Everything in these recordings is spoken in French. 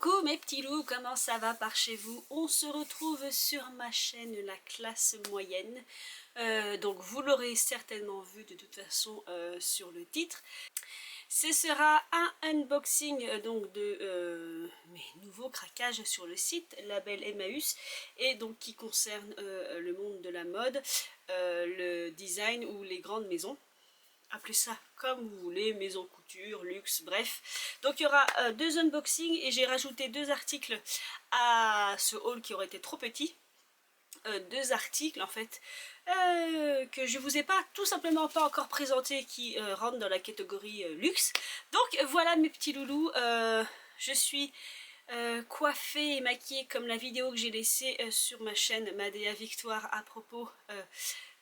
Coucou mes petits loups, comment ça va par chez vous? On se retrouve sur ma chaîne La Classe Moyenne. Donc vous l'aurez certainement vu de toute façon sur le titre. Ce sera un unboxing donc de mes nouveaux craquages sur le site Label Emmaüs, et donc qui concerne le monde de la mode, le design ou les grandes maisons. Appelez ça comme vous voulez, maison couture, luxe, bref. Donc il y aura deux unboxings et j'ai rajouté deux articles à ce haul qui aurait été trop petit. Deux articles en fait que je vous ai pas tout simplement pas encore présenté, qui rentrent dans la catégorie luxe. Donc voilà mes petits loulous, je suis coiffée et maquillée comme la vidéo que j'ai laissée sur ma chaîne Madea Victoire à propos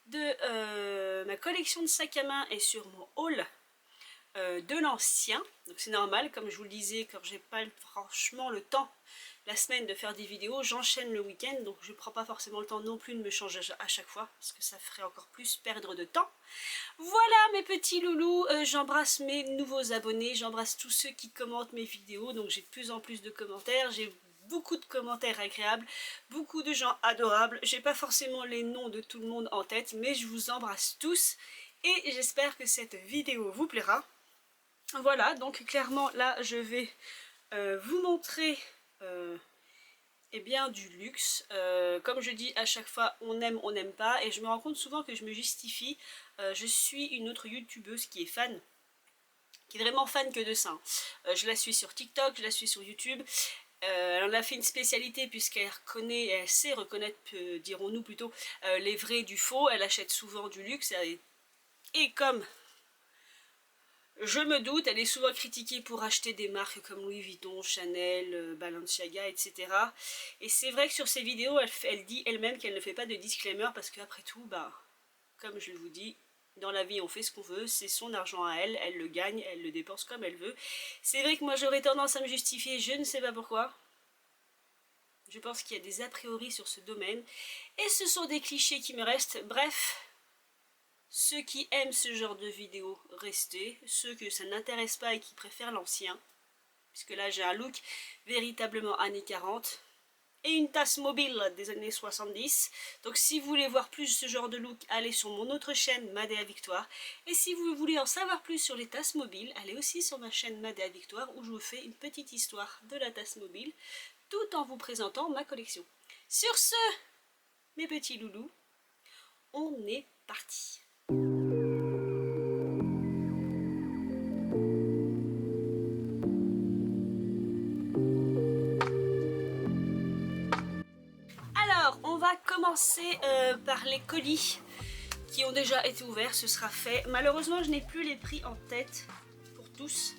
de ma collection de sacs à main et sur mon haul de l'ancien. Donc c'est normal, comme je vous le disais, quand j'ai pas franchement le temps la semaine de faire des vidéos, j'enchaîne le week-end, donc je prends pas forcément le temps non plus de me changer à chaque fois, parce que ça ferait encore plus perdre de temps. Voilà mes petits loulous, j'embrasse mes nouveaux abonnés, j'embrasse tous ceux qui commentent mes vidéos, donc j'ai de plus en plus de commentaires, j'ai beaucoup de commentaires agréables, beaucoup de gens adorables. J'ai pas forcément les noms de tout le monde en tête, mais je vous embrasse tous et j'espère que cette vidéo vous plaira. Voilà, donc clairement là je vais vous montrer eh bien du luxe. Comme je dis à chaque fois, on aime, on n'aime pas, et je me rends compte souvent que je me justifie. Je suis une autre youtubeuse qui est fan, qui est vraiment fan que de ça. Je la suis sur TikTok, je la suis sur YouTube. Elle a fait une spécialité puisqu'elle reconnaît, elle sait reconnaître, dirons-nous plutôt, les vrais du faux. Elle achète souvent du luxe et comme je me doute, elle est souvent critiquée pour acheter des marques comme Louis Vuitton, Chanel, Balenciaga, etc. Et c'est vrai que sur ses vidéos, elle dit elle-même qu'elle ne fait pas de disclaimer parce qu'après tout, bah, comme je vous dis, dans la vie on fait ce qu'on veut, c'est son argent à elle, elle le gagne, elle le dépense comme elle veut. C'est vrai que moi j'aurais tendance à me justifier, je ne sais pas pourquoi. Je pense qu'il y a des a priori sur ce domaine, et ce sont des clichés qui me restent. Bref, ceux qui aiment ce genre de vidéos, restez. Ceux que ça n'intéresse pas et qui préfèrent l'ancien, puisque là j'ai un look véritablement années 40 et une tasse mobile des années 70. Donc si vous voulez voir plus ce genre de look, allez sur mon autre chaîne Madea Victoire. Et si vous voulez en savoir plus sur les tasses mobiles, allez aussi sur ma chaîne Madea Victoire, où je vous fais une petite histoire de la tasse mobile, tout en vous présentant ma collection. Sur ce, mes petits loulous, on est parti. Alors, on va commencer par les colis qui ont déjà été ouverts, ce sera fait. Malheureusement, je n'ai plus les prix en tête pour tous.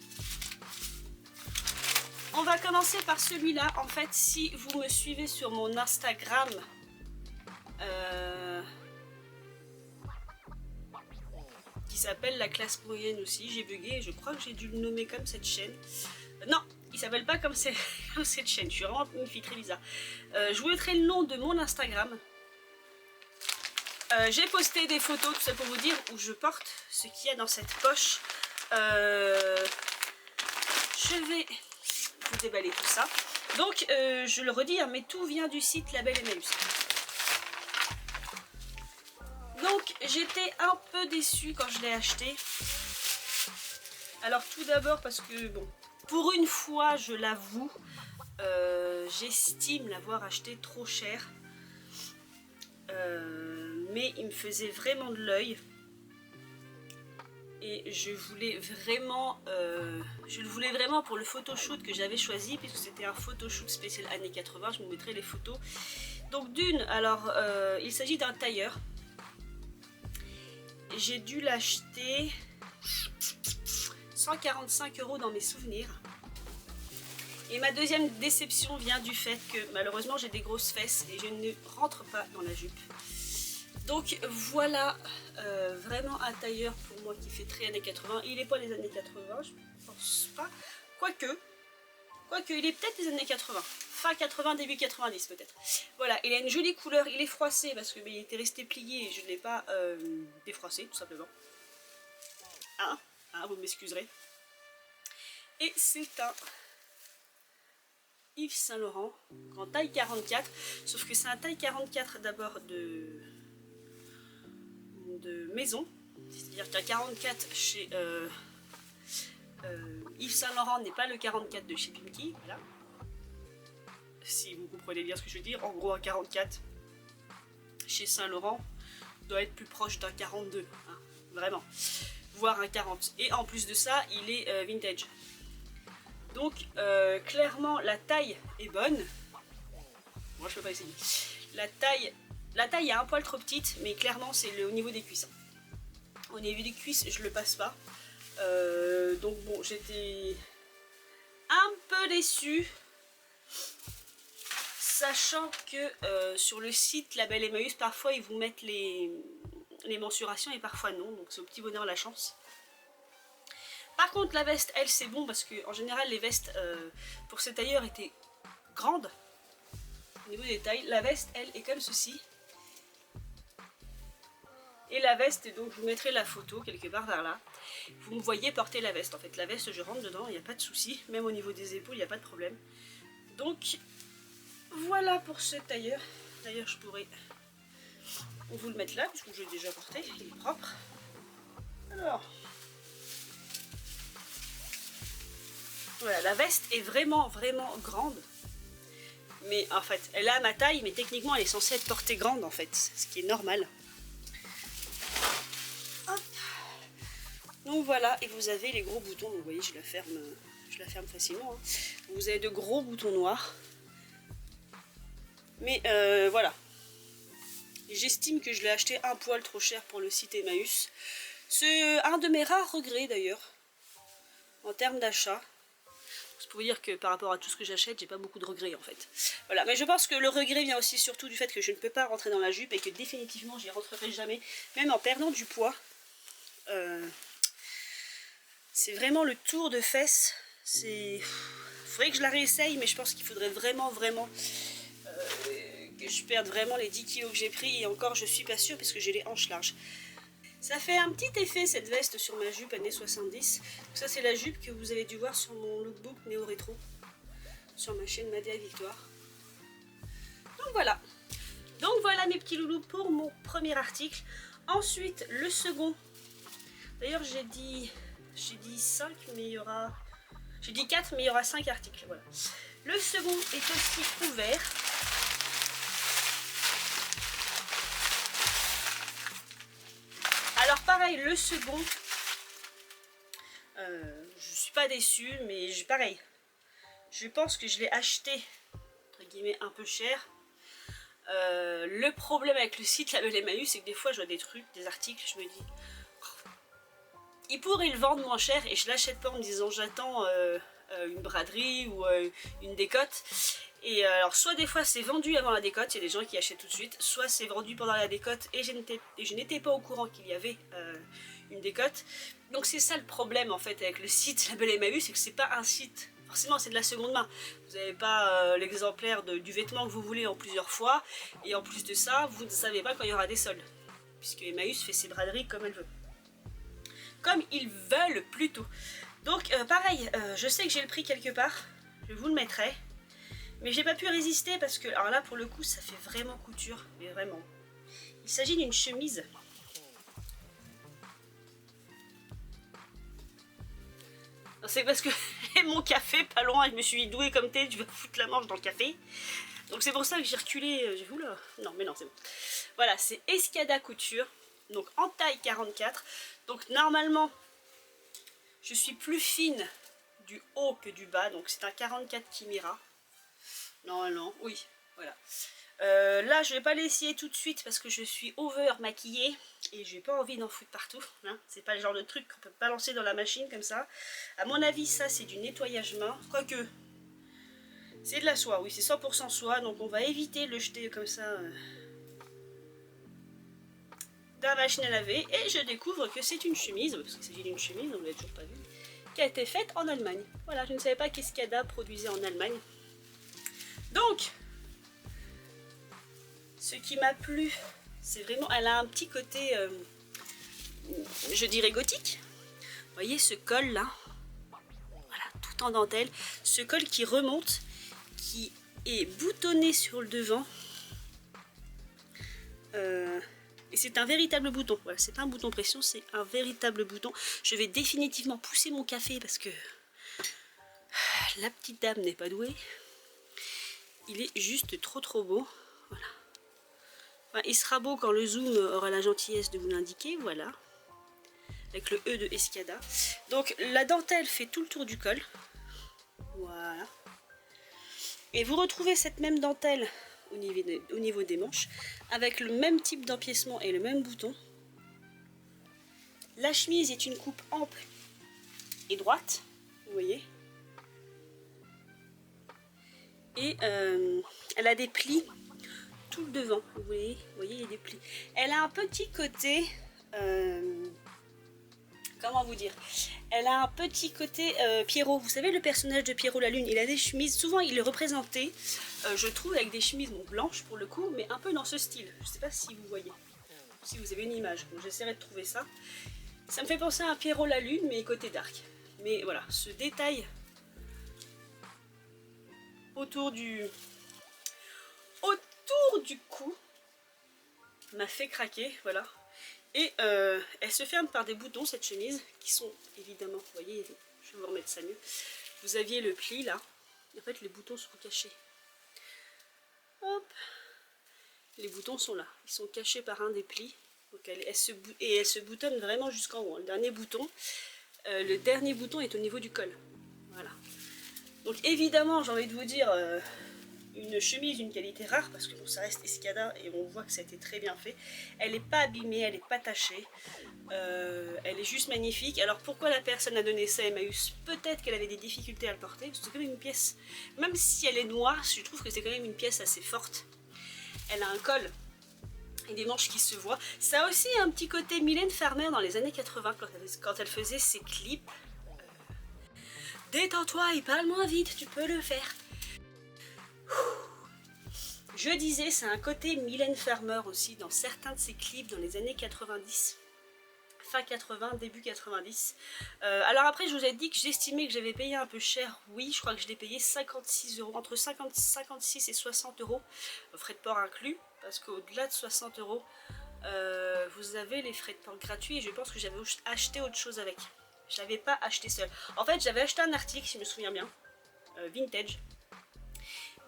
On va commencer par celui-là. En fait, si vous me suivez sur mon Instagram, qui s'appelle La Classe Moyenne aussi, j'ai bugué, je crois que j'ai dû le nommer comme cette chaîne. Non, il s'appelle pas comme cette chaîne, je suis vraiment une fille très bizarre. Je vous mettrai le nom de mon Instagram. J'ai posté des photos, tout ça pour vous dire où je porte ce qu'il y a dans cette poche. Je vais vous déballer tout ça. Donc, je le redis, hein, mais tout vient du site Label Emmaüs. Donc, j'étais un peu déçue quand je l'ai acheté. Alors, tout d'abord parce que, bon, pour une fois, je l'avoue, j'estime l'avoir acheté trop cher. Mais il me faisait vraiment de l'œil. Et je voulais vraiment, je le voulais vraiment pour le photoshoot que j'avais choisi, puisque c'était un photoshoot spécial années 80, je vous mettrai les photos. Donc d'une, alors il s'agit d'un tailleur. J'ai dû l'acheter 145 € dans mes souvenirs. Et ma deuxième déception vient du fait que malheureusement j'ai des grosses fesses et je ne rentre pas dans la jupe. Donc voilà, vraiment un tailleur pour moi qui fait très années 80. Il n'est pas les années 80, je pense pas. Quoique, il est peut-être des années 80. Fin 80, début 90 peut-être. Voilà, il a une jolie couleur, il est froissé parce qu'il était resté plié et je ne l'ai pas défroissé tout simplement. Hein, vous m'excuserez. Et c'est un Yves Saint Laurent en taille 44, sauf que c'est un taille 44 d'abord de maison, c'est-à-dire qu'un 44 chez Yves Saint Laurent n'est pas le 44 de chez Pimkie, voilà. Si vous comprenez bien ce que je veux dire, en gros un 44 chez Saint Laurent doit être plus proche d'un 42, hein, vraiment, voire un 40. Et en plus de ça, il est vintage. Donc clairement la taille est bonne. Moi je peux pas essayer. La taille est un poil trop petite, mais clairement c'est au niveau des cuisses. Au niveau des cuisses, je le passe pas. Donc bon, j'étais un peu déçue. Sachant que sur le site Label Emmaüs, parfois ils vous mettent les mensurations et parfois non. Donc c'est au petit bonheur la chance. Par contre la veste, elle c'est bon parce que en général les vestes pour ces tailleurs étaient grandes. Au niveau des tailles, la veste elle est comme ceci. Et la veste, donc je vous mettrai la photo quelque part vers là. Vous me voyez porter la veste. En fait la veste je rentre dedans, il n'y a pas de souci. Même au niveau des épaules, il n'y a pas de problème. Donc voilà pour ce tailleur. D'ailleurs je pourrais vous le mettre là puisque je l'ai déjà porté, il est propre. Alors voilà, la veste est vraiment grande. Mais en fait elle est à ma taille, mais techniquement elle est censée être portée grande en fait, ce qui est normal. Hop. Donc voilà, et vous avez les gros boutons, donc vous voyez je la ferme facilement, hein. Vous avez de gros boutons noirs. Mais voilà, j'estime que je l'ai acheté un poil trop cher pour le site Emmaüs. C'est un de mes rares regrets d'ailleurs, en termes d'achat. C'est pour vous dire que par rapport à tout ce que j'achète, j'ai pas beaucoup de regrets en fait. Voilà, mais je pense que le regret vient aussi surtout du fait que je ne peux pas rentrer dans la jupe et que définitivement j'y rentrerai jamais, même en perdant du poids. C'est vraiment le tour de fesses. Il faudrait que je la réessaye, mais je pense qu'il faudrait vraiment que je perde vraiment les 10 kilos que j'ai pris, et encore je suis pas sûre parce que j'ai les hanches larges. Ça fait un petit effet cette veste sur ma jupe années 70. Donc ça c'est la jupe que vous avez dû voir sur mon lookbook néo rétro sur ma chaîne Madea Victoire. Donc voilà mes petits loulous pour mon premier article. Ensuite le second, d'ailleurs j'ai dit 5 mais il y aura, j'ai dit 4 mais il y aura 5 articles, voilà. Le second est aussi ouvert. Alors pareil, le second, je suis pas déçue, mais pareil, je pense que je l'ai acheté, entre guillemets, un peu cher. Le problème avec le site Label Emmaüs, c'est que des fois je vois des trucs, des articles, je me dis, ils pourraient le vendre moins cher et je l'achète pas en me disant j'attends une braderie ou une décote. Et alors soit des fois c'est vendu avant la décote, il y a des gens qui achètent tout de suite, soit c'est vendu pendant la décote et je n'étais pas au courant qu'il y avait une décote. Donc c'est ça le problème en fait avec le site Label Emmaüs, c'est que c'est pas un site, forcément c'est de la seconde main. Vous n'avez pas l'exemplaire du vêtement que vous voulez en plusieurs fois, et en plus de ça vous ne savez pas quand il y aura des soldes, puisque Emmaüs fait ses braderies comme elle veut. Comme ils veulent plutôt. Donc pareil, je sais que j'ai le prix quelque part, je vous le mettrai. Mais j'ai pas pu résister parce que, alors là pour le coup ça fait vraiment couture, mais vraiment. Il s'agit d'une chemise. C'est parce que mon café pas loin, je me suis douée comme t'es, tu vas foutre la manche dans le café. Donc c'est pour ça que j'ai reculé, j'ai vu là. Non mais non c'est bon. Voilà, c'est Escada Couture, donc en taille 44. Donc normalement, je suis plus fine du haut que du bas, donc c'est un 44 Chimera. Non, oui, voilà. Là, je vais pas l'essayer tout de suite parce que je suis over maquillée et j'ai pas envie d'en foutre partout. Hein. C'est pas le genre de truc qu'on peut balancer dans la machine comme ça. À mon avis, ça c'est du nettoyage main. Quoique, c'est de la soie, oui, c'est 100% soie. Donc on va éviter de le jeter comme ça dans la machine à laver. Et je découvre que c'est une chemise, parce qu'il s'agit d'une chemise, on ne l'a toujours pas vu, qui a été faite en Allemagne. Voilà, je ne savais pas qu'Escada produisait en Allemagne. Donc, ce qui m'a plu, c'est vraiment, elle a un petit côté, je dirais gothique. Vous voyez ce col là, voilà, tout en dentelle, ce col qui remonte, qui est boutonné sur le devant. Et c'est un véritable bouton. Voilà, c'est pas un bouton pression, c'est un véritable bouton. Je vais définitivement pousser mon café parce que la petite dame n'est pas douée. Il est juste trop beau. Voilà. Enfin, il sera beau quand le zoom aura la gentillesse de vous l'indiquer. Voilà. Avec le E de Escada. Donc la dentelle fait tout le tour du col. Voilà. Et vous retrouvez cette même dentelle au niveau des manches, avec le même type d'empiècement et le même bouton. La chemise est une coupe ample et droite, vous voyez. Et elle a des plis tout le devant, vous voyez, il y a des plis. Elle a un petit côté... comment vous dire, elle a un petit côté Pierrot. Vous savez, le personnage de Pierrot la Lune, il a des chemises, souvent il est représenté, je trouve, avec des chemises blanches pour le coup, mais un peu dans ce style. Je ne sais pas si vous voyez, si vous avez une image. J'essaierai de trouver ça. Ça me fait penser à un Pierrot la Lune, mais côté dark. Mais voilà, ce détail autour du cou m'a fait craquer, voilà. Et elle se ferme par des boutons, cette chemise, qui sont évidemment, vous voyez, je vais vous remettre ça mieux. Vous aviez le pli là, en fait les boutons sont cachés. Hop, les boutons sont là, ils sont cachés par un des plis. Donc elle se boutonne vraiment jusqu'en haut. Le dernier bouton est au niveau du col. Voilà. Donc évidemment, j'ai envie de vous dire, une chemise d'une qualité rare, parce que bon, ça reste Escada et on voit que ça a été très bien fait. Elle n'est pas abîmée, elle n'est pas tachée, elle est juste magnifique. Alors pourquoi la personne a donné ça à Emmaüs? Peut-être qu'elle avait des difficultés à le porter, parce que c'est quand même une pièce, même si elle est noire, je trouve que c'est quand même une pièce assez forte. Elle a un col et des manches qui se voient. Ça a aussi un petit côté Mylène Farmer dans les années 80, quand elle faisait ses clips. Détends-toi et parle moins vite, tu peux le faire. Je disais, c'est un côté Mylène Farmer aussi dans certains de ses clips dans les années 90, fin 80, début 90. Alors après, je vous ai dit que j'estimais que j'avais payé un peu cher. Oui, je crois que je l'ai payé 56 €, entre 56 et 60 €, frais de port inclus, parce qu'au-delà de 60 €, vous avez les frais de port gratuits et je pense que j'avais acheté autre chose avec. Je n'avais pas acheté seul. En fait, j'avais acheté un article, si je me souviens bien, vintage.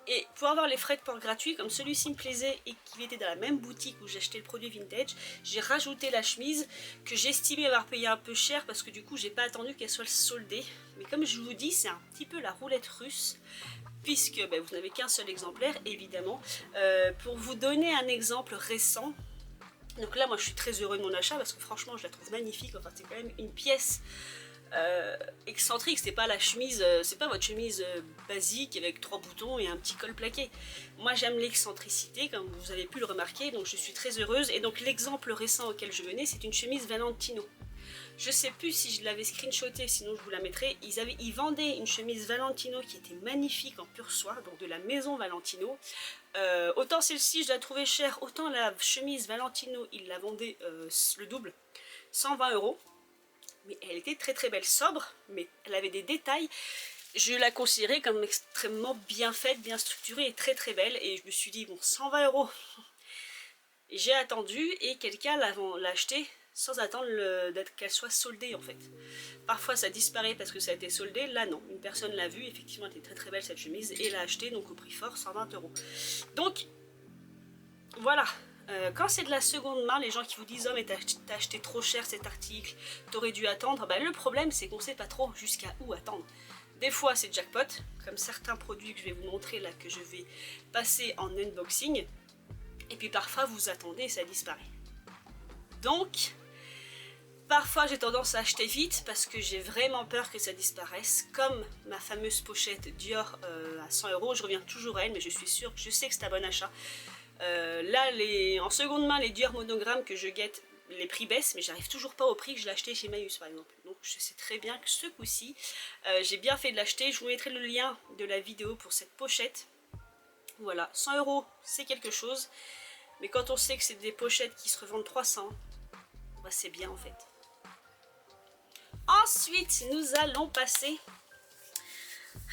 Et pour avoir les frais de port gratuits, comme celui-ci me plaisait et qu'il était dans la même boutique où j'achetais le produit vintage, j'ai rajouté la chemise que j'estimais avoir payé un peu cher parce que du coup j'ai pas attendu qu'elle soit soldée. Mais comme je vous dis, c'est un petit peu la roulette russe, puisque vous n'avez qu'un seul exemplaire évidemment. Pour vous donner un exemple récent, donc là moi je suis très heureux de mon achat parce que franchement je la trouve magnifique. Enfin c'est quand même une pièce excentrique, c'est pas la chemise, c'est pas votre chemise basique avec 3 boutons et un petit col plaqué. Moi j'aime l'excentricité comme vous avez pu le remarquer, donc je suis très heureuse. Et donc l'exemple récent auquel je venais, c'est une chemise Valentino. Je sais plus si je l'avais screenshotée, sinon je vous la mettrai. Ils vendaient une chemise Valentino qui était magnifique en pur soie, donc de la maison Valentino. Autant celle-ci je la trouvais chère, autant la chemise Valentino ils la vendaient le double, 120 €. Mais elle était très très belle, sobre, mais elle avait des détails. Je la considérais comme extrêmement bien faite, bien structurée et très très belle. Et je me suis dit, bon, 120 €. J'ai attendu et quelqu'un l'a acheté sans attendre qu'elle soit soldée en fait. Parfois ça disparaît parce que ça a été soldé, là non. Une personne l'a vue, effectivement elle était très très belle cette chemise et l'a achetée donc au prix fort, 120 €. Donc voilà. Quand c'est de la seconde main, les gens qui vous disent « Oh mais t'as acheté trop cher cet article, t'aurais dû attendre », le problème c'est qu'on sait pas trop jusqu'à où attendre. Des fois c'est jackpot, comme certains produits que je vais vous montrer là, que je vais passer en unboxing, et puis parfois vous attendez et ça disparaît. Donc, parfois j'ai tendance à acheter vite parce que j'ai vraiment peur que ça disparaisse, comme ma fameuse pochette Dior à 100 €, je reviens toujours à elle, mais je suis sûre, je sais que c'est un bon achat. Là, en seconde main, les Dior monogrammes que je guette, les prix baissent, mais j'arrive toujours pas au prix que je l'ai acheté chez Emmaüs par exemple. Donc je sais très bien que ce coup-ci, j'ai bien fait de l'acheter. Je vous mettrai le lien de la vidéo pour cette pochette. Voilà, 100 €, c'est quelque chose. Mais quand on sait que c'est des pochettes qui se revendent 300, c'est bien en fait. Ensuite, nous allons passer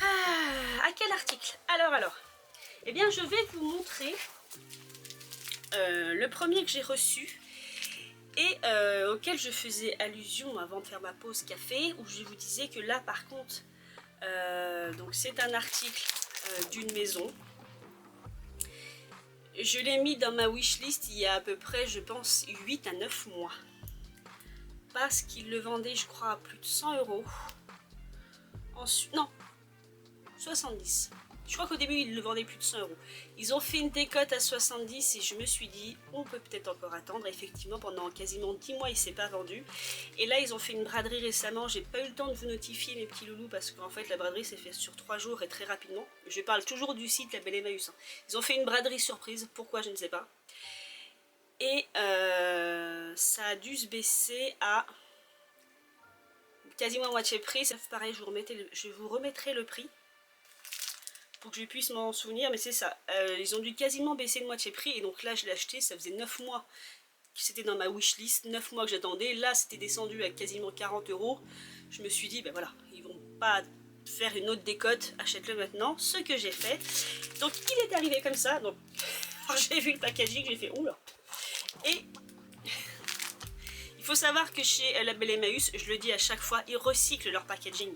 À quel article? Alors. Eh bien, je vais vous montrer le premier que j'ai reçu et auquel je faisais allusion avant de faire ma pause café, où je vous disais que là, par contre, donc c'est un article d'une maison. Je l'ai mis dans ma wishlist il y a à peu près, je pense, 8 à 9 mois. Parce qu'ils le vendaient, je crois, à plus de 100 euros. Ensuite, non, 70. Je crois qu'au début, ils le vendaient plus de 100 euros. Ils ont fait une décote à 70 et je me suis dit, on peut peut-être encore attendre. Effectivement, pendant quasiment 10 mois, il ne s'est pas vendu. Et là, ils ont fait une braderie récemment. J'ai pas eu le temps de vous notifier, mes petits loulous, parce qu'en fait, la braderie s'est faite sur 3 jours et très rapidement. Je parle toujours du site La Belle Emmaüs. Ils ont fait une braderie surprise. Pourquoi, je ne sais pas. Et ça a dû se baisser à quasiment à moitié prix. Pareil, je vous remettrai le prix pour que je puisse m'en souvenir, mais c'est ça. Ils ont dû quasiment baisser de moitié prix, et donc là je l'ai acheté, ça faisait 9 mois que c'était dans ma wishlist, 9 mois que j'attendais, là c'était descendu à quasiment 40 euros. Je me suis dit, ben voilà, ils vont pas faire une autre décote, achète-le maintenant, ce que j'ai fait. Donc il est arrivé comme ça, donc j'ai vu le packaging, j'ai fait oula. Et il faut savoir que chez La Belle Emmaüs, je le dis à chaque fois, ils recyclent leur packaging.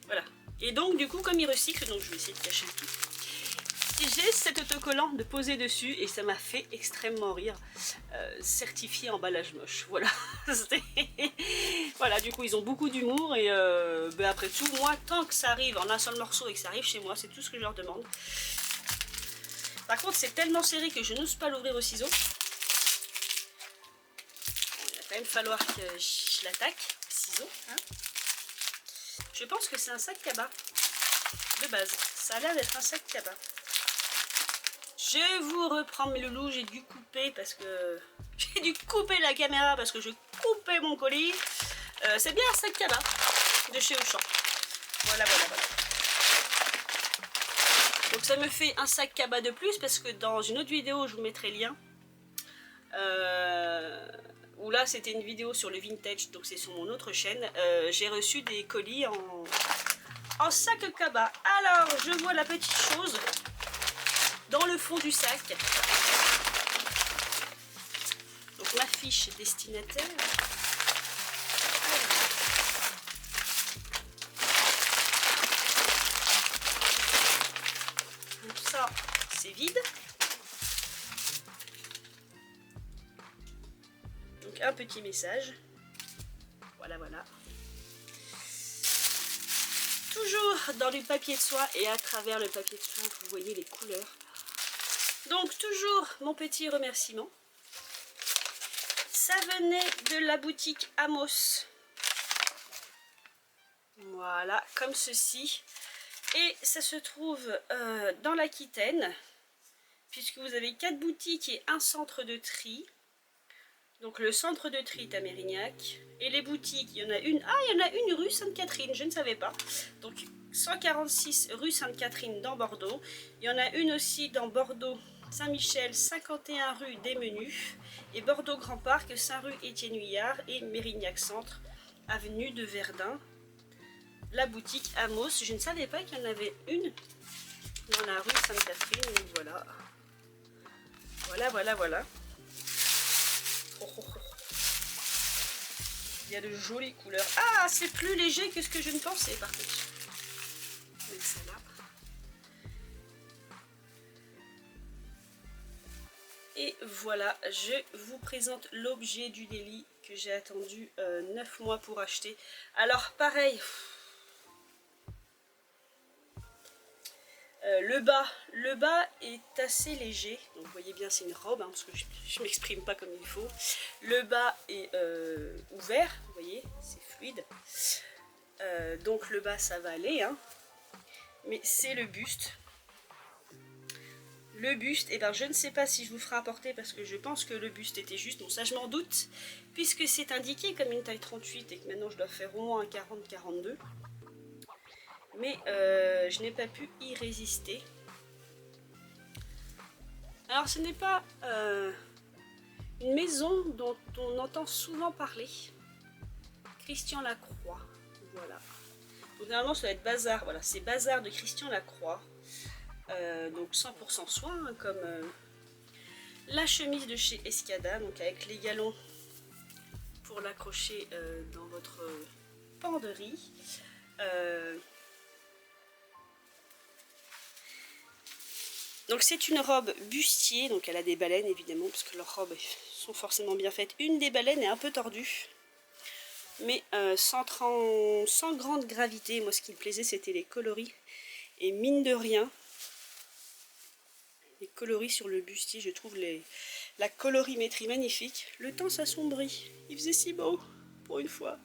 Voilà. Et donc du coup, comme ils recyclent, donc je vais essayer de cacher le tout. J'ai cet autocollant de poser dessus et ça m'a fait extrêmement rire. Certifié emballage moche, voilà. Voilà, du coup ils ont beaucoup d'humour et ben après tout, moi tant que ça arrive en un seul morceau et que ça arrive chez moi, c'est tout ce que je leur demande. Par contre c'est tellement serré que je n'ose pas l'ouvrir au ciseau. Bon, il va quand même falloir que je l'attaque au ciseau. Hein. Je pense que c'est un sac cabas de base. Ça a l'air d'être un sac cabas. Je vous reprends mes loulous, j'ai dû couper parce que j'ai dû couper la caméra parce que je coupais mon colis. C'est bien un sac cabas de chez Auchan. Voilà. Donc ça me fait un sac cabas de plus parce que dans une autre vidéo, je vous mettrai le lien. Où là c'était une vidéo sur le vintage, donc c'est sur mon autre chaîne. J'ai reçu des colis en sac cabas. Alors je vois la petite chose dans le fond du sac. Donc ma fiche destinataire. Donc ça c'est vide. Donc un petit message. Voilà. Toujours dans du papier de soie et à travers le papier de soie, vous voyez les couleurs. Donc toujours mon petit remerciement. Ça venait de la boutique Amos. Voilà, comme ceci. Et ça se trouve dans l'Aquitaine, puisque vous avez 4 boutiques et un centre de tri. Donc le centre de tri est à Mérignac. Et les boutiques, il y en a une. Ah, il y en a une rue Sainte-Catherine, je ne savais pas. Donc 146 rue Sainte-Catherine dans Bordeaux. Il y en a une aussi dans Bordeaux Saint-Michel, 51 rue des Menus, et Bordeaux Grand Parc, 5 rue Étienne Huillard, et Mérignac Centre, avenue de Verdun. La boutique Amos, je ne savais pas qu'il y en avait une dans la rue Sainte-Catherine, donc voilà. Il y a de jolies couleurs. Ah, c'est plus léger que ce que je ne pensais par contre. Avec celle-là. Et voilà, je vous présente l'objet du délit que j'ai attendu 9 mois pour acheter. Alors pareil, le bas est assez léger. Donc vous voyez bien, c'est une robe, hein, parce que je ne m'exprime pas comme il faut. Le bas est ouvert, vous voyez, c'est fluide. Donc le bas ça va aller, hein. Mais c'est le buste. Le buste, et ben je ne sais pas si je vous ferai apporter parce que je pense que le buste était juste, bon ça je m'en doute, puisque c'est indiqué comme une taille 38 et que maintenant je dois faire au moins un 40-42. Mais je n'ai pas pu y résister. Alors ce n'est pas une maison dont on entend souvent parler. Christian Lacroix, voilà. Donc normalement ça va être Bazar, voilà, c'est Bazar de Christian Lacroix. Donc 100% soie, hein, comme la chemise de chez Escada, donc avec les galons pour l'accrocher dans votre penderie. Donc c'est une robe bustier, donc elle a des baleines évidemment, parce que leurs robes sont forcément bien faites. Une des baleines est un peu tordue, mais sans grande gravité. Moi ce qui me plaisait c'était les coloris, et mine de rien, les coloris sur le bustier, je trouve la colorimétrie magnifique. Le temps s'assombrit, il faisait si beau pour une fois.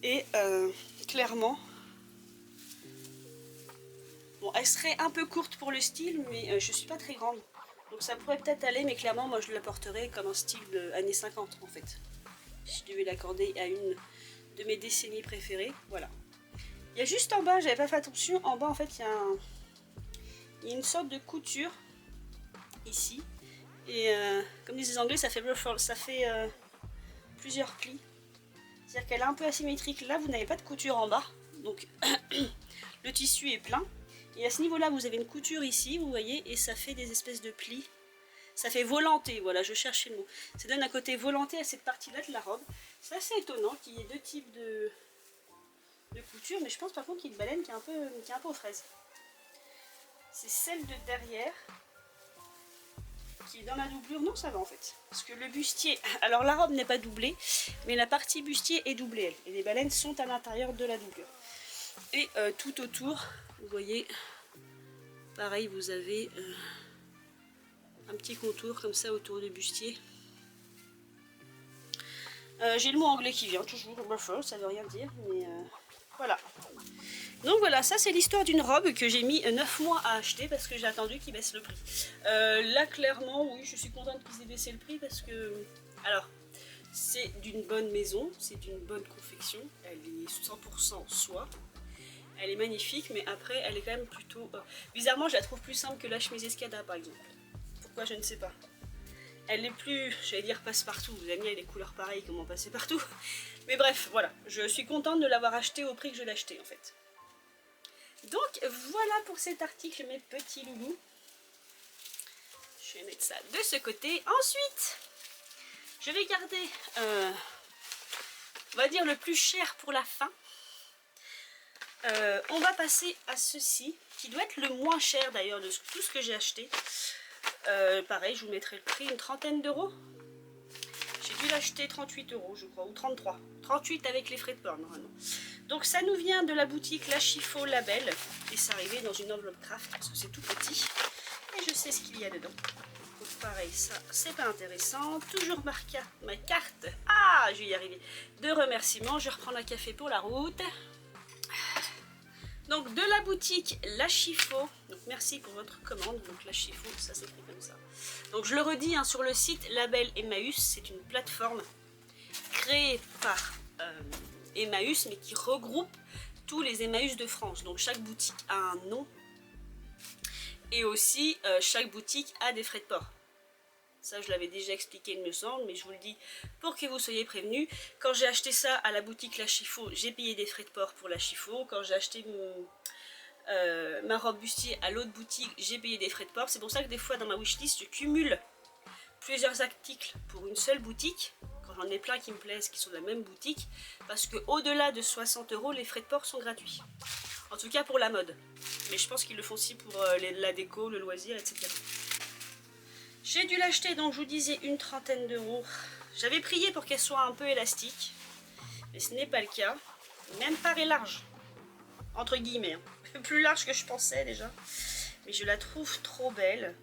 Et clairement, bon, elle serait un peu courte pour le style, mais je suis pas très grande. Donc ça pourrait peut-être aller, mais clairement, moi je la porterais comme un style de années 50 en fait. Si je devais l'accorder à une de mes décennies préférées, voilà. Il y a juste en bas, j'avais pas fait attention, en bas en fait il y a une sorte de couture ici. Et comme disent les Anglais, ça fait ruffle, ça fait plusieurs plis. C'est-à-dire qu'elle est un peu asymétrique. Là, vous n'avez pas de couture en bas, donc le tissu est plein. Et à ce niveau-là, vous avez une couture ici, vous voyez, et ça fait des espèces de plis. Ça fait volanté, voilà, je cherchais le mot. Ça donne un côté volanté à cette partie-là de la robe. C'est assez étonnant qu'il y ait deux types de couture, mais je pense par contre qu'il y a une baleine qui est un peu aux fraises. C'est celle de derrière qui est dans la doublure. Non, ça va en fait. Parce que le bustier, alors la robe n'est pas doublée, mais la partie bustier est doublée, elle. Et les baleines sont à l'intérieur de la doublure. Et tout autour, vous voyez, pareil, vous avez un petit contour comme ça autour du bustier. J'ai le mot anglais qui vient toujours, buffer, ça veut rien dire, mais voilà. Donc voilà, ça c'est l'histoire d'une robe que j'ai mis 9 mois à acheter parce que j'ai attendu qu'il baisse le prix. Là clairement, oui, je suis contente qu'ils aient baissé le prix parce que, alors, c'est d'une bonne maison, c'est d'une bonne confection, elle est 100% soie. Elle est magnifique, mais après, elle est quand même plutôt... bizarrement, je la trouve plus simple que la chemise Escada, par exemple. Pourquoi, je ne sais pas. Elle est plus, j'allais dire passe-partout. Vous avez mis les couleurs pareilles, comment passer partout. Mais bref, voilà. Je suis contente de l'avoir acheté au prix que je l'ai acheté, en fait. Donc, voilà pour cet article, mes petits loulous. Je vais mettre ça de ce côté. Ensuite, je vais garder, on va dire, le plus cher pour la fin. On va passer à ceci, qui doit être le moins cher d'ailleurs de tout ce que j'ai acheté. Pareil, je vous mettrai le prix, une trentaine d'euros. J'ai dû l'acheter 38 euros, je crois, ou 33. 38 avec les frais de port, normalement. Donc ça nous vient de la boutique La Chiffaut Label. Et c'est arrivé dans une enveloppe craft, parce que c'est tout petit. Et je sais ce qu'il y a dedans. Donc pareil, ça, c'est pas intéressant. Toujours ma carte, ah, je vais y arriver, de remerciements. Je reprends un café pour la route. Donc de la boutique La Chiffaut, donc merci pour votre commande, donc La Chiffaut, ça s'écrit comme ça. Donc je le redis, hein, sur le site Label Emmaüs, c'est une plateforme créée par Emmaüs, mais qui regroupe tous les Emmaüs de France. Donc chaque boutique a un nom, et aussi chaque boutique a des frais de port. Ça, je l'avais déjà expliqué, il me semble, mais je vous le dis pour que vous soyez prévenus. Quand j'ai acheté ça à la boutique La Chiffaut, j'ai payé des frais de port pour La Chiffaut. Quand j'ai acheté ma robe bustier à l'autre boutique, j'ai payé des frais de port. C'est pour ça que des fois, dans ma wishlist, je cumule plusieurs articles pour une seule boutique. Quand j'en ai plein qui me plaisent, qui sont de la même boutique. Parce qu'au-delà de 60 euros, les frais de port sont gratuits. En tout cas pour la mode. Mais je pense qu'ils le font aussi pour la déco, le loisir, etc. J'ai dû l'acheter, donc je vous disais, une trentaine d'euros. J'avais prié pour qu'elle soit un peu élastique, mais ce n'est pas le cas. Même paraît large, entre guillemets. Hein. Plus large que je pensais déjà. Mais je la trouve trop belle.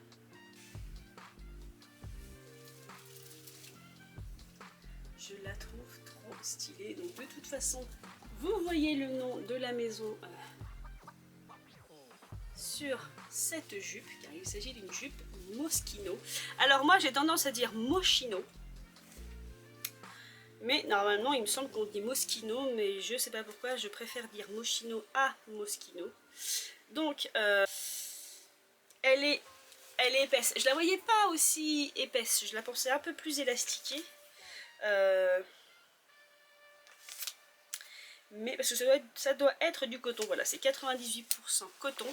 Je la trouve trop stylée. Donc de toute façon, vous voyez le nom de la maison sur cette jupe, car il s'agit d'une jupe Moschino. Alors moi j'ai tendance à dire Moschino, mais normalement il me semble qu'on dit Moschino, mais je sais pas pourquoi je préfère dire Moschino à Moschino. Donc elle est épaisse. Je la voyais pas aussi épaisse, je la pensais un peu plus élastiquée. mais parce que ça doit être du coton. Voilà, c'est 98% coton.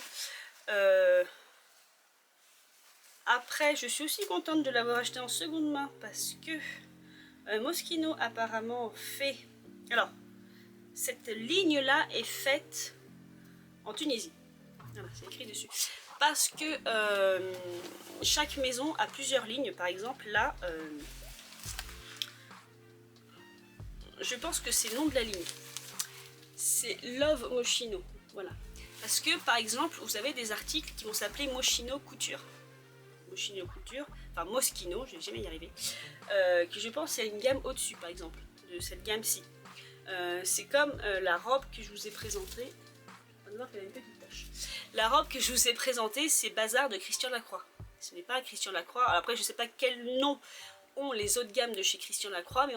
Après, je suis aussi contente de l'avoir acheté en seconde main parce que Moschino apparemment fait... Alors, cette ligne-là est faite en Tunisie. Voilà, c'est écrit dessus. Parce que chaque maison a plusieurs lignes. Par exemple, là, je pense que c'est le nom de la ligne. C'est Love Moschino. Voilà. Parce que, par exemple, vous avez des articles qui vont s'appeler Moschino Couture. Moschino Couture, enfin Moschino, je vais jamais y arriver. Que je pense c'est une gamme au-dessus, par exemple, de cette gamme-ci. C'est comme la robe que je vous ai présentée. On va voir qu'elle a une petite tache. La robe que je vous ai présentée, c'est Bazar de Christian Lacroix. Ce n'est pas Christian Lacroix. Alors après, je ne sais pas quel nom ont les autres gammes de chez Christian Lacroix, mais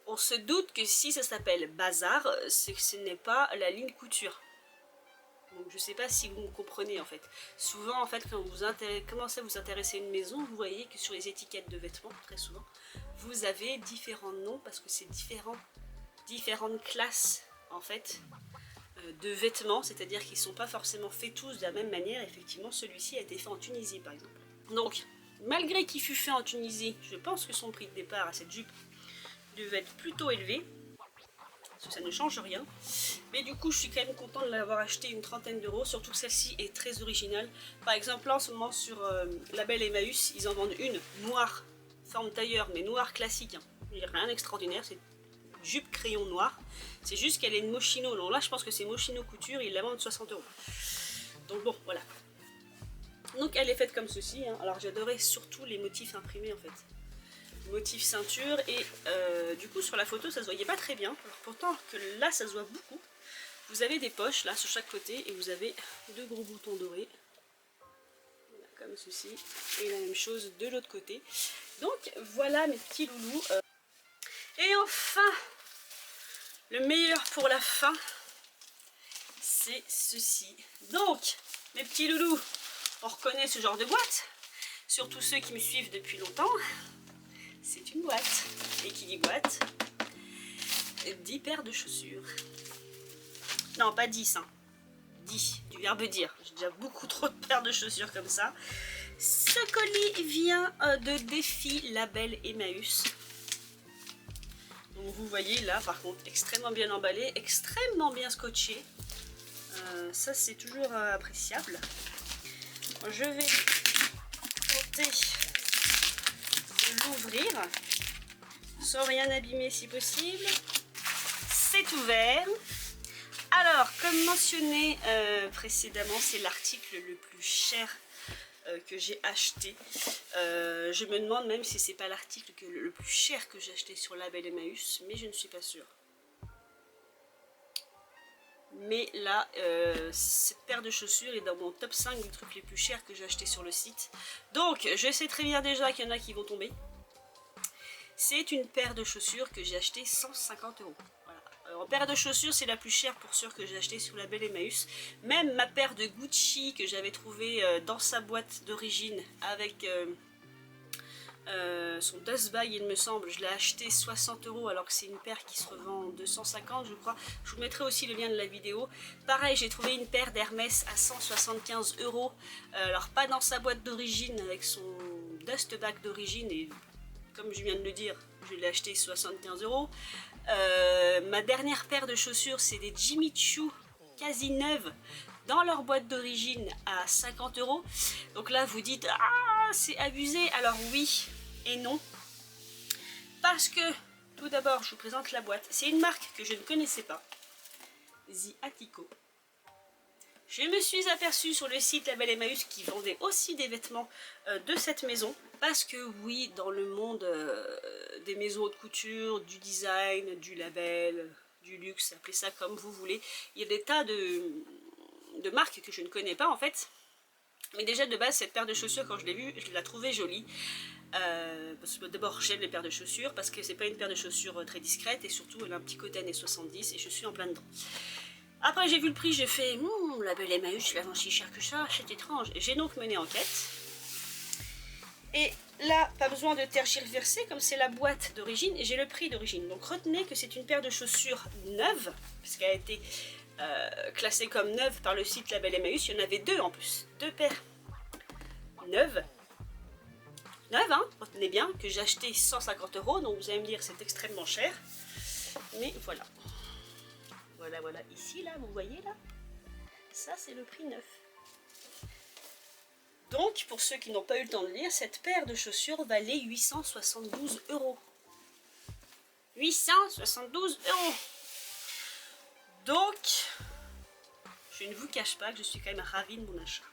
on se doute que si ça s'appelle Bazar, c'est que ce n'est pas la ligne couture. Donc je ne sais pas si vous me comprenez en fait. Souvent en fait quand vous commencez à vous intéresser à une maison, vous voyez que sur les étiquettes de vêtements, très souvent, vous avez différents noms parce que c'est différentes classes en fait de vêtements, c'est-à-dire qu'ils ne sont pas forcément faits tous de la même manière. Effectivement, celui-ci a été fait en Tunisie par exemple. Donc malgré qu'il fut fait en Tunisie, je pense que son prix de départ à cette jupe devait être plutôt élevé. Ça ne change rien, mais du coup je suis quand même contente de l'avoir acheté une trentaine d'euros, surtout que celle-ci est très originale. Par exemple là en ce moment sur Label Emmaüs, ils en vendent une noire, forme tailleur mais noire classique, hein. Il n'y a rien d'extraordinaire, c'est une jupe crayon noir, c'est juste qu'elle est une Moschino. Donc là je pense que c'est Moschino Couture, ils la vendent 60 euros. Donc bon voilà. Donc elle est faite comme ceci, hein. Alors j'adorais surtout les motifs imprimés en fait. Motif ceinture et du coup sur la photo ça se voyait pas très bien, alors pourtant que là ça se voit beaucoup. Vous avez des poches là sur chaque côté et vous avez deux gros boutons dorés comme ceci et la même chose de l'autre côté. Donc voilà mes petits loulous. Et enfin le meilleur pour la fin, c'est ceci. Donc mes petits loulous, on reconnaît ce genre de boîte, surtout ceux qui me suivent depuis longtemps. C'est une boîte. Et qui dit boîte, 10 paires de chaussures. Non, pas 10, hein. 10, du verbe dire. J'ai déjà beaucoup trop de paires de chaussures comme ça. Ce colis vient de Défi Label Emmaüs. Donc vous voyez là, par contre, extrêmement bien emballé, extrêmement bien scotché. Ça, c'est toujours appréciable. Je vais tenter de l'ouvrir sans rien abîmer si possible. C'est ouvert. Alors comme mentionné précédemment, c'est l'article le plus cher que j'ai acheté. Je me demande même si c'est pas l'article le plus cher que j'ai acheté sur Label Emmaüs, mais je ne suis pas sûre. Mais là, cette paire de chaussures est dans mon top 5 des trucs les plus chers que j'ai acheté sur le site. Donc, je sais très bien déjà qu'il y en a qui vont tomber. C'est une paire de chaussures que j'ai acheté 150 euros. Voilà. Alors, paire de chaussures, c'est la plus chère pour sûr que j'ai acheté sur Label Emmaüs. Même ma paire de Gucci que j'avais trouvée dans sa boîte d'origine avec son dust bag, il me semble, je l'ai acheté 60 euros alors que c'est une paire qui se revend 250 je crois. Je vous mettrai aussi le lien de la vidéo. Pareil, j'ai trouvé une paire d'Hermès à 175 euros. Alors pas dans sa boîte d'origine avec son dust bag d'origine, et comme je viens de le dire, je l'ai acheté 75 euros. Ma dernière paire de chaussures, c'est des Jimmy Choo quasi neuves dans leur boîte d'origine à 50 euros. Donc là vous dites ah c'est abusé. Alors oui et non, parce que tout d'abord je vous présente la boîte. C'est une marque que je ne connaissais pas, The Attico. Je me suis aperçue sur le site Label Emmaüs qui vendait aussi des vêtements de cette maison, parce que oui, dans le monde des maisons haute couture, du design, du label, du luxe, appelez ça comme vous voulez, il y a des tas de marques que je ne connais pas en fait. Mais déjà de base, cette paire de chaussures, quand je l'ai vue, je la trouvais jolie. Parce que d'abord j'aime les paires de chaussures, parce que c'est pas une paire de chaussures très discrète, et surtout elle a un petit côté années 70 et je suis en plein dedans. Après j'ai vu le prix, j'ai fait Label Emmaüs, je la vends si cher que ça, c'est étrange. J'ai donc mené enquête Et là, pas besoin de tergiverser, comme c'est la boîte d'origine, et j'ai le prix d'origine. Donc retenez que c'est une paire de chaussures neuve, puisqu'elle a été classée comme neuve par le site Label Emmaüs. Il y en avait deux en plus, deux paires neuves. Neuve, hein, retenez bien, que j'ai acheté 150 €, donc vous allez me dire c'est extrêmement cher. Mais voilà. Voilà, ici, là, vous voyez, là, ça c'est le prix neuf. Donc, pour ceux qui n'ont pas eu le temps de lire, cette paire de chaussures valait 872 €. 872 €. Donc, je ne vous cache pas que je suis quand même ravie de mon achat.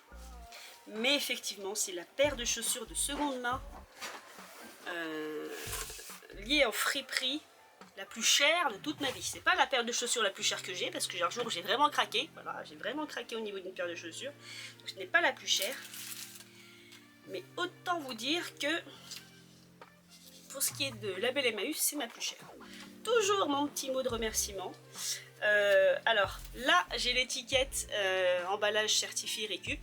Mais effectivement, c'est la paire de chaussures de seconde main liée au friperie la plus chère de toute ma vie. C'est pas la paire de chaussures la plus chère que j'ai, parce que un jour j'ai vraiment craqué. Voilà, j'ai vraiment craqué au niveau d'une paire de chaussures. Donc ce n'est pas la plus chère. Mais autant vous dire que pour ce qui est de Label Emmaüs, c'est ma plus chère. Toujours mon petit mot de remerciement. Alors là, j'ai l'étiquette emballage certifié Récup.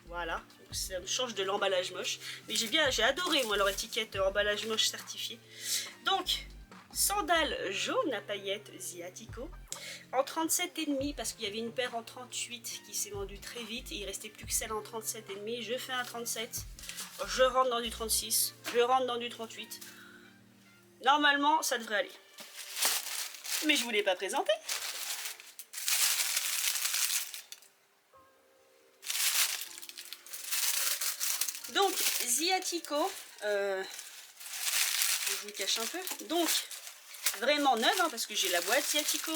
Voilà, donc ça me change de l'emballage moche. Mais j'ai adoré moi leur étiquette emballage moche certifié. Donc, sandales jaunes à paillettes Ziatico en 37,5 parce qu'il y avait une paire en 38 qui s'est vendue très vite et il restait plus que celle en 37,5. Je fais un 37, je rentre dans du 36, je rentre dans du 38. Normalement, ça devrait aller. Mais je ne vous l'ai pas présenté. Donc, Ziatico, je vous cache un peu. Donc, vraiment neuve, hein, parce que j'ai la boîte Ziatico.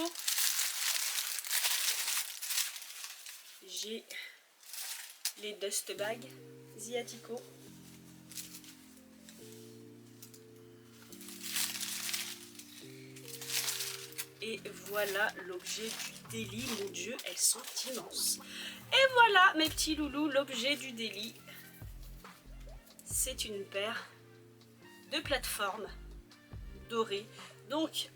J'ai les dust bags Ziatico. Et voilà l'objet du délit. Mon Dieu, elles sont immenses. Et voilà, mes petits loulous, l'objet du délit. C'est une paire de plateformes dorées. Donc,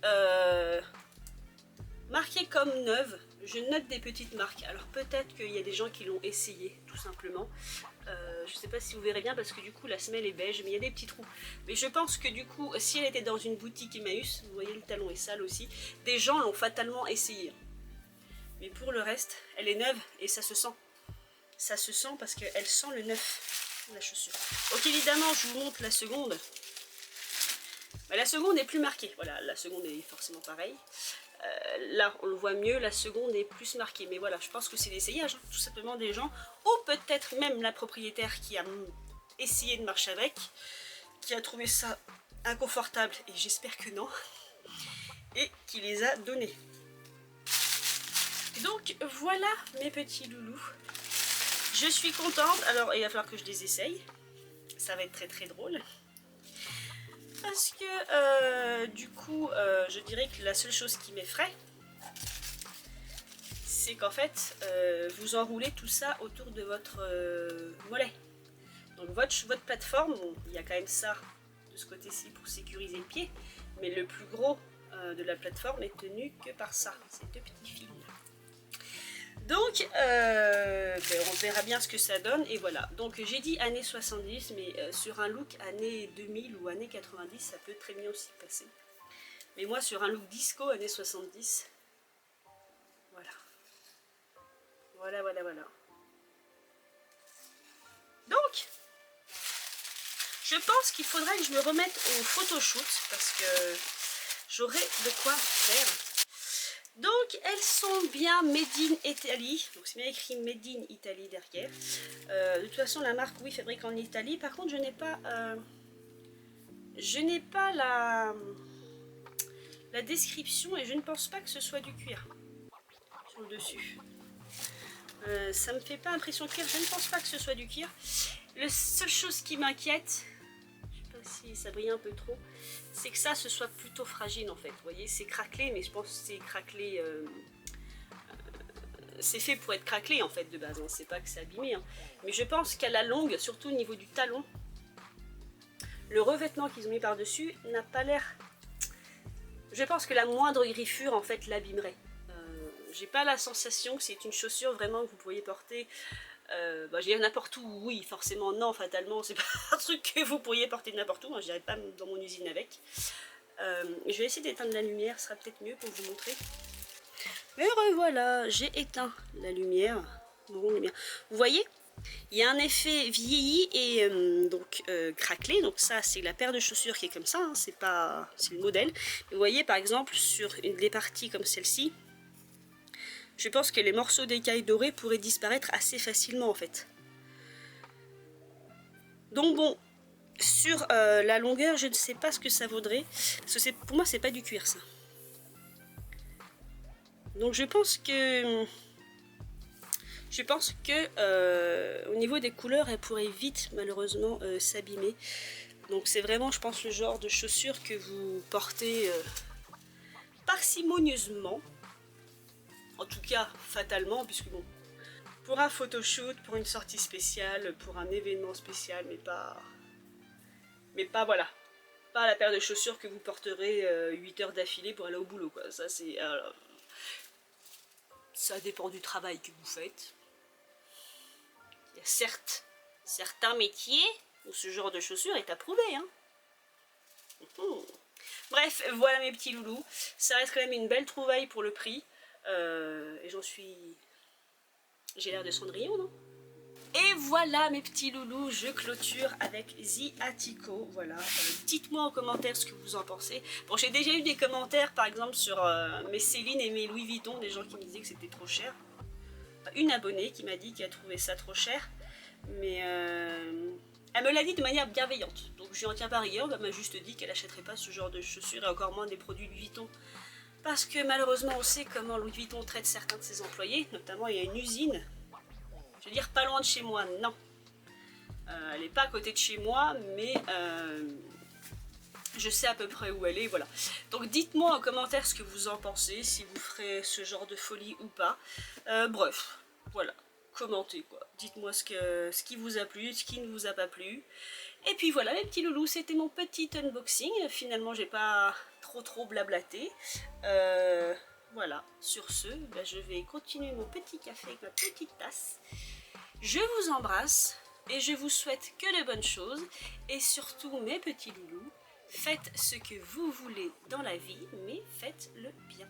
marquées comme neuves. Je note des petites marques. Alors peut-être qu'il y a des gens qui l'ont essayé, tout simplement. Je ne sais pas si vous verrez bien parce que du coup la semelle est beige, mais il y a des petits trous. Mais je pense que du coup, si elle était dans une boutique Emmaüs, vous voyez le talon est sale aussi, des gens l'ont fatalement essayé. Mais pour le reste, elle est neuve et ça se sent. Ça se sent parce qu'elle sent le neuf, la chaussure. Donc évidemment, je vous montre la seconde. Mais la seconde est plus marquée. Voilà, la seconde est forcément pareille. Là, on le voit mieux, la seconde est plus marquée. Mais voilà, je pense que c'est l'essayage, hein, tout simplement des gens. Ou peut-être même la propriétaire qui a essayé de marcher avec, qui a trouvé ça inconfortable, et j'espère que non, et qui les a donnés. Donc voilà mes petits loulous. Je suis contente. Alors il va falloir que je les essaye. Ça va être très très drôle. Parce que du coup, je dirais que la seule chose qui m'effraie, c'est qu'en fait, vous enroulez tout ça autour de votre mollet. Donc votre plateforme, bon, il y a quand même ça de ce côté-ci pour sécuriser le pied, mais le plus gros de la plateforme est tenu que par ça, ces deux petits fils. Donc, on verra bien ce que ça donne, et voilà. Donc j'ai dit années 70, mais sur un look années 2000 ou années 90, ça peut très bien aussi passer. Mais moi, sur un look disco années 70, voilà. Voilà. Donc, je pense qu'il faudrait que je me remette au photoshoot, parce que j'aurai de quoi faire. Donc elles sont bien Made in Italy, donc c'est bien écrit Made in Italy derrière. De toute façon la marque, oui, fabrique en Italie. Par contre je n'ai pas la description et je ne pense pas que ce soit du cuir sur le dessus. Ça me fait pas impression cuir, je ne pense pas que ce soit du cuir. La seule chose qui m'inquiète, je sais pas si ça brille un peu trop, c'est que ça, ce soit plutôt fragile en fait. Vous voyez, c'est craquelé, mais je pense que c'est craquelé. C'est fait pour être craquelé en fait de base. Hein. C'est pas que c'est abîmé. Hein. Mais je pense qu'à la longue, surtout au niveau du talon, le revêtement qu'ils ont mis par-dessus n'a pas l'air. Je pense que la moindre griffure en fait l'abîmerait. J'ai pas la sensation que c'est une chaussure vraiment que vous pourriez porter Je dirais n'importe où, oui, forcément non, fatalement, c'est pas un truc que vous pourriez porter n'importe où, moi je dirais pas dans mon usine avec. Je vais essayer d'éteindre la lumière, ce sera peut-être mieux pour vous montrer. Mais revoilà, j'ai éteint la lumière. Bon, bien. Vous voyez, il y a un effet vieilli et craquelé, donc ça c'est la paire de chaussures qui est comme ça, hein, c'est le modèle. Vous voyez par exemple sur des parties comme celle-ci, je pense que les morceaux d'écailles dorées pourraient disparaître assez facilement en fait. Donc bon, sur la longueur, je ne sais pas ce que ça vaudrait, parce que pour moi c'est pas du cuir ça. Donc je pense que au niveau des couleurs, elle pourrait vite malheureusement s'abîmer. Donc c'est vraiment, je pense, le genre de chaussures que vous portez parcimonieusement. En tout cas, fatalement, puisque bon, pour un photoshoot, pour une sortie spéciale, pour un événement spécial, mais pas voilà. Pas la paire de chaussures que vous porterez 8 heures d'affilée pour aller au boulot, quoi. Ça, c'est... ça dépend du travail que vous faites. Il y a certes certains métiers où ce genre de chaussures est approuvé, hein. Bref, voilà mes petits loulous. Ça reste quand même une belle trouvaille pour le prix. Et j'ai l'air de Cendrillon, non? Et voilà mes petits loulous, je clôture avec The Attico. Voilà, dites-moi en commentaire ce que vous en pensez. Bon, j'ai déjà eu des commentaires par exemple sur mes Céline et mes Louis Vuitton, des gens qui me disaient que c'était trop cher. Une abonnée qui m'a dit qu'elle trouvait ça trop cher, mais elle me l'a dit de manière bienveillante. Donc je lui en tiens par rigueur, elle m'a juste dit qu'elle n'achèterait pas ce genre de chaussures et encore moins des produits Louis Vuitton. Parce que malheureusement on sait comment Louis Vuitton traite certains de ses employés, notamment il y a une usine. Je veux dire pas loin de chez moi, non. Elle n'est pas à côté de chez moi, mais je sais à peu près où elle est, voilà. Donc dites-moi en commentaire ce que vous en pensez, si vous ferez ce genre de folie ou pas. Bref, voilà, commentez quoi. Dites-moi ce qui vous a plu, ce qui ne vous a pas plu. Et puis voilà mes petits loulous, c'était mon petit unboxing. Finalement j'ai pas trop blablaté. Voilà, sur ce, je vais continuer mon petit café avec ma petite tasse. Je vous embrasse et je vous souhaite que de bonnes choses. Et surtout mes petits loulous, faites ce que vous voulez dans la vie, mais faites-le bien.